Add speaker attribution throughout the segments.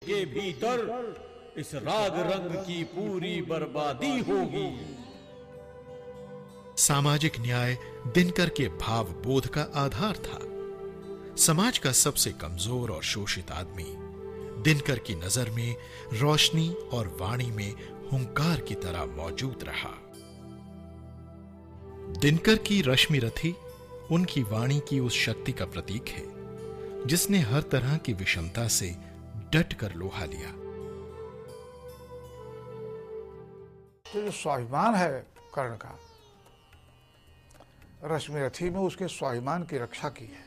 Speaker 1: के भीतर इस राग रंग की पूरी बर्बादी होगी।
Speaker 2: सामाजिक न्याय दिनकर के भाव बोध का आधार था। समाज का सबसे कमजोर और शोषित आदमी दिनकर की नजर में रोशनी और वाणी में हुंकार की तरह मौजूद रहा। दिनकर की रश्मि रथी उनकी वाणी की उस शक्ति का प्रतीक है जिसने हर तरह की विषमता से डट कर लोहा लिया।
Speaker 3: तो जो स्वाभिमान है कर्ण का, रश्मिरथी में उसके स्वाभिमान की रक्षा की है।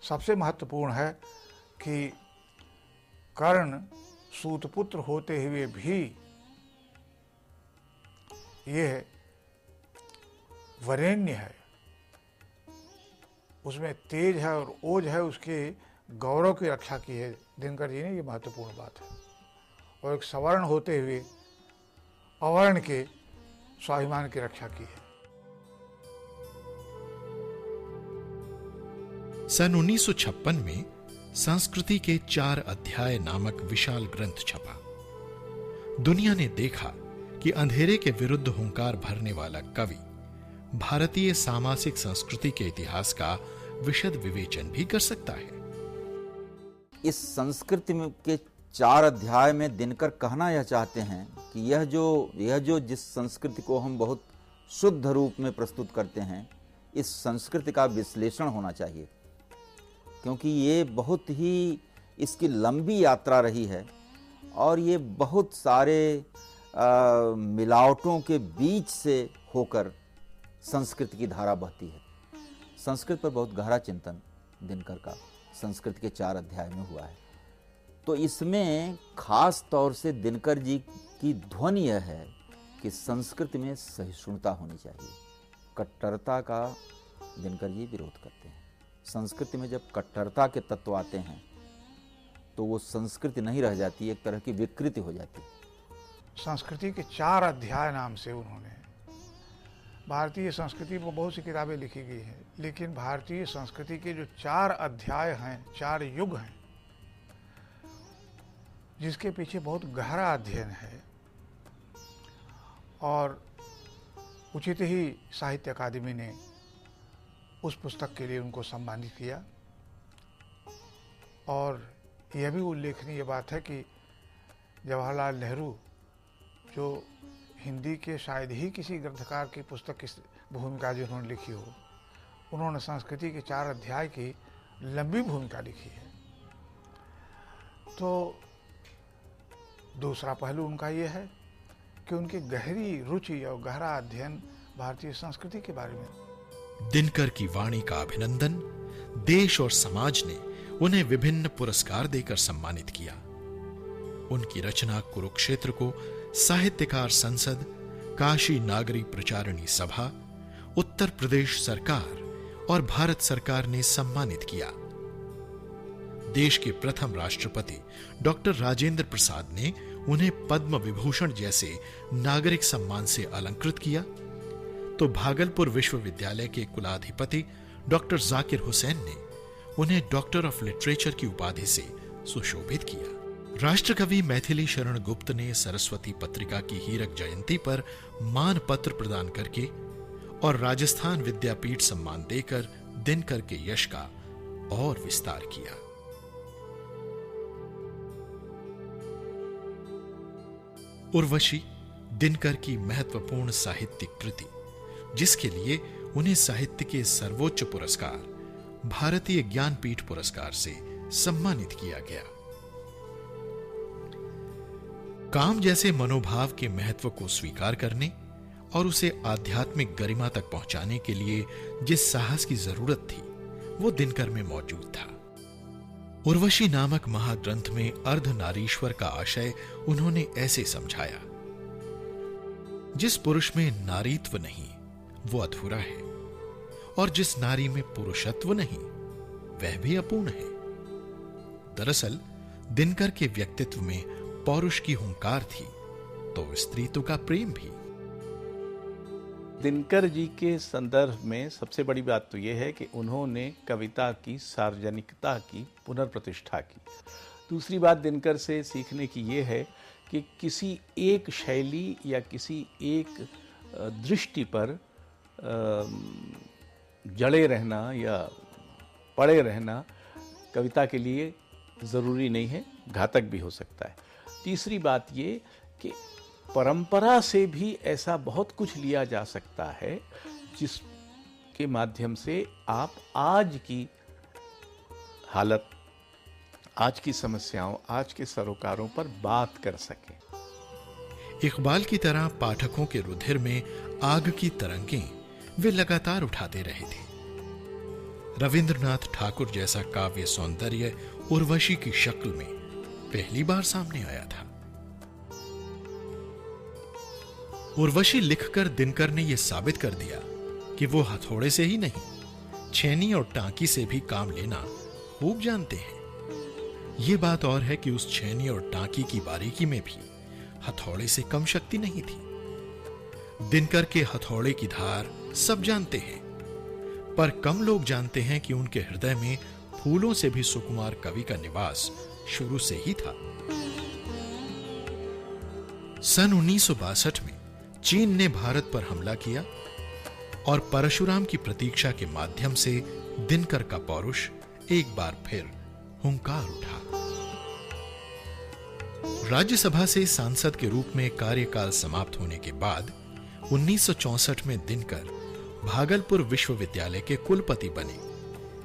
Speaker 3: सबसे महत्वपूर्ण है कि कर्ण सूतपुत्र होते हुए भी यह वरेण्य है, उसमें तेज है और ओज है, उसके गौरव की रक्षा की है दिनकर जी ने। ये महत्वपूर्ण बात है। और एक सवर्ण होते हुए अवर्ण के स्वाभिमान की रक्षा की है।
Speaker 2: सन 1956 में संस्कृति के 4 अध्याय नामक विशाल ग्रंथ छपा। दुनिया ने देखा कि अंधेरे के विरुद्ध हुंकार भरने वाला कवि भारतीय सामासिक संस्कृति के इतिहास का विशद विवेचन भी कर सकता है।
Speaker 4: इस संस्कृति के 4 अध्याय में दिनकर कहना यह चाहते हैं कि यह जो जिस संस्कृति को हम बहुत शुद्ध रूप में प्रस्तुत करते हैं, इस संस्कृति का विश्लेषण होना चाहिए, क्योंकि ये बहुत ही इसकी लंबी यात्रा रही है और ये बहुत सारे मिलावटों के बीच से होकर संस्कृत की धारा बहती है। संस्कृत पर बहुत गहरा चिंतन दिनकर का संस्कृत के 4 अध्याय में हुआ है। तो इसमें खास तौर से दिनकर जी की ध्वनि यह है कि संस्कृत में सहिष्णुता होनी चाहिए। कट्टरता का दिनकर जी विरोध करते हैं। संस्कृति में जब कट्टरता के तत्व आते हैं तो वो संस्कृति नहीं रह जाती, एक तरह की विकृति हो जाती है।
Speaker 3: संस्कृति के 4 अध्याय नाम से उन्होंने भारतीय संस्कृति पर बहुत सी किताबें लिखी गई हैं, लेकिन भारतीय संस्कृति के जो 4 अध्याय हैं, 4 युग हैं, जिसके पीछे बहुत गहरा अध्ययन है। और उचित ही साहित्य अकादमी ने उस पुस्तक के लिए उनको सम्मानित किया। और यह भी उल्लेखनीय बात है कि जवाहरलाल नेहरू, जो हिंदी के शायद ही किसी ग्रंथकार की पुस्तक की भूमिका जिन्होंने लिखी हो, उन्होंने संस्कृति के 4 अध्याय की लंबी भूमिका लिखी है। तो दूसरा पहलू उनका ये है कि उनकी गहरी रुचि और गहरा अध्ययन भारतीय संस्कृति के बारे में।
Speaker 2: दिनकर की वाणी का अभिनंदन देश और समाज ने उन्हें विभिन्न पुरस्कार देकर सम्मानित किया। उनकी रचना कुरुक्षेत्र को साहित्यकार संसद, काशी नागरी प्रचारणी सभा, उत्तर प्रदेश सरकार और भारत सरकार ने सम्मानित किया। देश के प्रथम राष्ट्रपति डॉक्टर राजेंद्र प्रसाद ने उन्हें पद्म विभूषण जैसे नागरिक सम्मान से अलंकृत किया, तो भागलपुर विश्वविद्यालय के कुलाधिपति डॉक्टर जाकिर हुसैन ने उन्हें डॉक्टर ऑफ लिटरेचर की उपाधि से सुशोभित किया। राष्ट्रकवि मैथिली शरण गुप्त ने सरस्वती पत्रिका की हीरक जयंती पर मान पत्र प्रदान करके और राजस्थान विद्यापीठ सम्मान देकर दिनकर के यश का और विस्तार किया। उर्वशी दिनकर की महत्वपूर्ण साहित्यिक कृति, जिसके लिए उन्हें साहित्य के सर्वोच्च पुरस्कार भारतीय ज्ञानपीठ पुरस्कार से सम्मानित किया गया। काम जैसे मनोभाव के महत्व को स्वीकार करने और उसे आध्यात्मिक गरिमा तक पहुंचाने के लिए जिस साहस की जरूरत थी, वो दिनकर में मौजूद था। उर्वशी नामक महाग्रंथ में अर्धनारीश्वर का आशय उन्होंने ऐसे समझाया: जिस पुरुष में नारीत्व नहीं वो अधूरा है, और जिस नारी में पुरुषत्व नहीं वह भी अपूर्ण है। दरअसल दिनकर के व्यक्तित्व में पौरुष की हुंकार थी, तो स्त्रीत्व का प्रेम भी।
Speaker 5: दिनकर जी के संदर्भ में सबसे बड़ी बात तो यह है कि उन्होंने कविता की सार्वजनिकता की पुनर्प्रतिष्ठा की। दूसरी बात दिनकर से सीखने की ये है कि किसी एक शैली या किसी एक दृष्टि पर जड़े रहना या पड़े रहना कविता के लिए ज़रूरी नहीं है, घातक भी हो सकता है। तीसरी बात ये कि परंपरा से भी ऐसा बहुत कुछ लिया जा सकता है जिसके माध्यम से आप आज की हालत, आज की समस्याओं, आज के सरोकारों पर बात कर सकें।
Speaker 2: इकबाल की तरह पाठकों के रुधिर में आग की तरंगें वे लगातार उठाते रहे थे। रविंद्रनाथ ठाकुर जैसा काव्य सौंदर्य उर्वशी की शक्ल में पहली बार सामने आया था। उर्वशी लिखकर दिनकर ने यह साबित कर दिया कि वो हथौड़े से ही नहीं, छेनी और टांकी से भी काम लेना खूब जानते हैं। यह बात और है कि उस छेनी और टांकी की बारीकी में भी हथौड़े से कम शक्ति नहीं थी। दिनकर के हथौड़े की धार सब जानते हैं, पर कम लोग जानते हैं कि उनके हृदय में फूलों से भी सुकुमार कवि का निवास शुरू से ही था। सन 1962 में चीन ने भारत पर हमला किया और परशुराम की प्रतीक्षा के माध्यम से दिनकर का पौरुष एक बार फिर हुंकार उठा। राज्यसभा से सांसद के रूप में कार्यकाल समाप्त होने के बाद 1964 में दिनकर भागलपुर विश्वविद्यालय के कुलपति बने,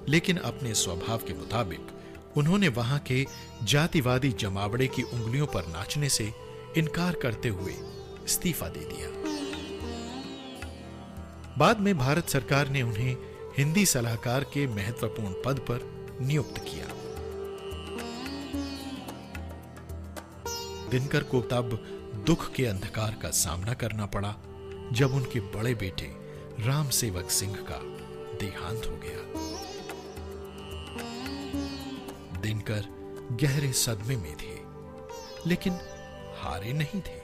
Speaker 2: लेकिन अपने स्वभाव के मुताबिक उन्होंने वहां के जातिवादी जमावड़े की उंगलियों पर नाचने से इनकार करते हुए इस्तीफा दे दिया। बाद में भारत सरकार ने उन्हें हिंदी सलाहकार के महत्वपूर्ण पद पर नियुक्त किया। दिनकर को तब दुख के अंधकार का सामना करना पड़ा जब उनके बड़े बेटे राम सेवक सिंह का देहांत हो गया। दिनकर गहरे सदमे में थे, लेकिन हारे नहीं थे।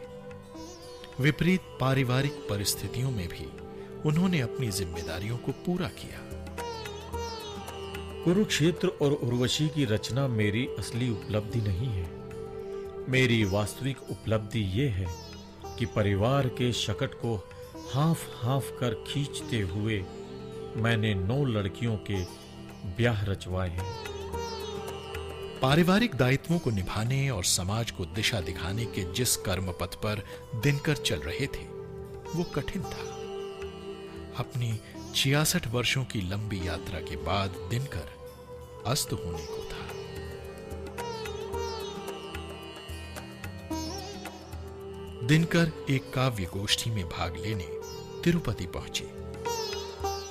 Speaker 2: विपरीत पारिवारिक परिस्थितियों में भी उन्होंने अपनी जिम्मेदारियों को पूरा किया।
Speaker 1: कुरुक्षेत्र और उर्वशी की रचना मेरी असली उपलब्धि नहीं है। मेरी वास्तविक उपलब्धि यह है कि परिवार के शकट को हाफ हाफ कर खींचते हुए मैंने 9 लड़कियों के ब्याह रचवाए हैं।
Speaker 2: पारिवारिक दायित्वों को निभाने और समाज को दिशा दिखाने के जिस कर्म पथ पर दिनकर चल रहे थे वो कठिन था। अपनी 66 वर्षों की लंबी यात्रा के बाद दिनकर अस्त होने को था। दिनकर एक काव्य गोष्ठी में भाग लेने तिरुपति पहुंचे।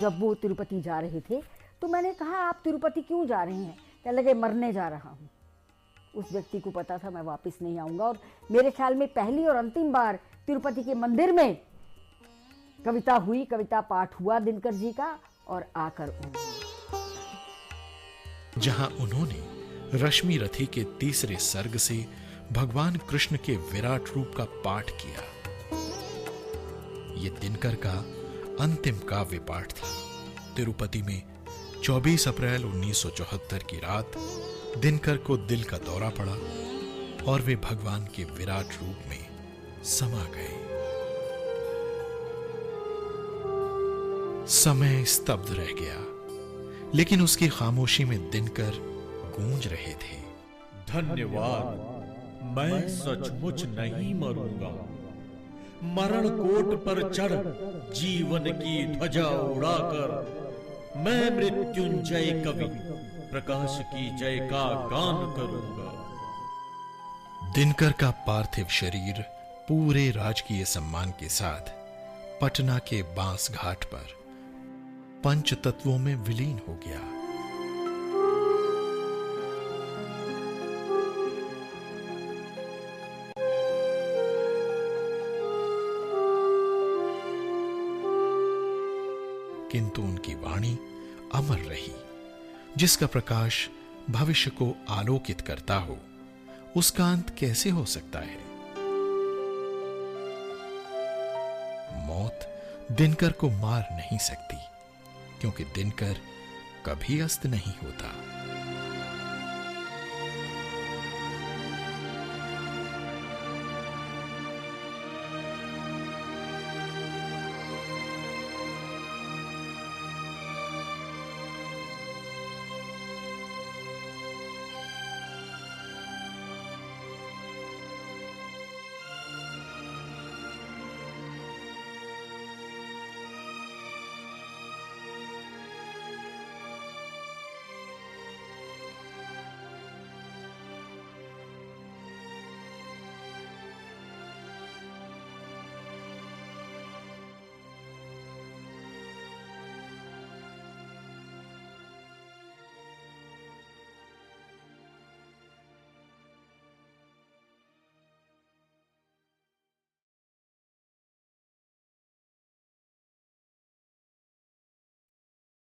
Speaker 6: जब वो तिरुपति जा रहे थे तो मैंने कहा, आप तिरुपति क्यों जा रहे हैं? क्या लगे मरने जा रहा हूं। उस व्यक्ति को पता था मैं वापस नहीं आऊंगा, और मेरे ख्याल में पहली और अंतिम बार तिरुपति के मंदिर में कविता हुई, कविता पाठ हुआ दिनकर जी का, और आकर
Speaker 2: जहां उन्होंने रश्मि रथी के तीसरे सर्ग से भगवान कृष्ण के विराट रूप का पाठ किया। यह दिनकर का अंतिम काव्य पाठ था। तिरुपति में 24 अप्रैल 1974 की रात दिनकर को दिल का दौरा पड़ा और वे भगवान के विराट रूप में समा गए। समय स्तब्ध रह गया, लेकिन उसकी खामोशी में दिनकर गूंज रहे थे।
Speaker 1: धन्यवाद, मैं सचमुच नहीं मरूंगा। मरण कोट पर चढ़ जीवन की ध्वजा उड़ाकर मैं मृत्युंजय कवि प्रकाश की जय का गान करूंगा।
Speaker 2: दिनकर का पार्थिव शरीर पूरे राजकीय सम्मान के साथ पटना के बांस घाट पर पंच तत्वों में विलीन हो गया। किंतु उनकी वाणी अमर रही। जिसका प्रकाश भविष्य को आलोकित करता हो, उसका अंत कैसे हो सकता है? मौत दिनकर को मार नहीं सकती, क्योंकि दिनकर कभी अस्त नहीं होता।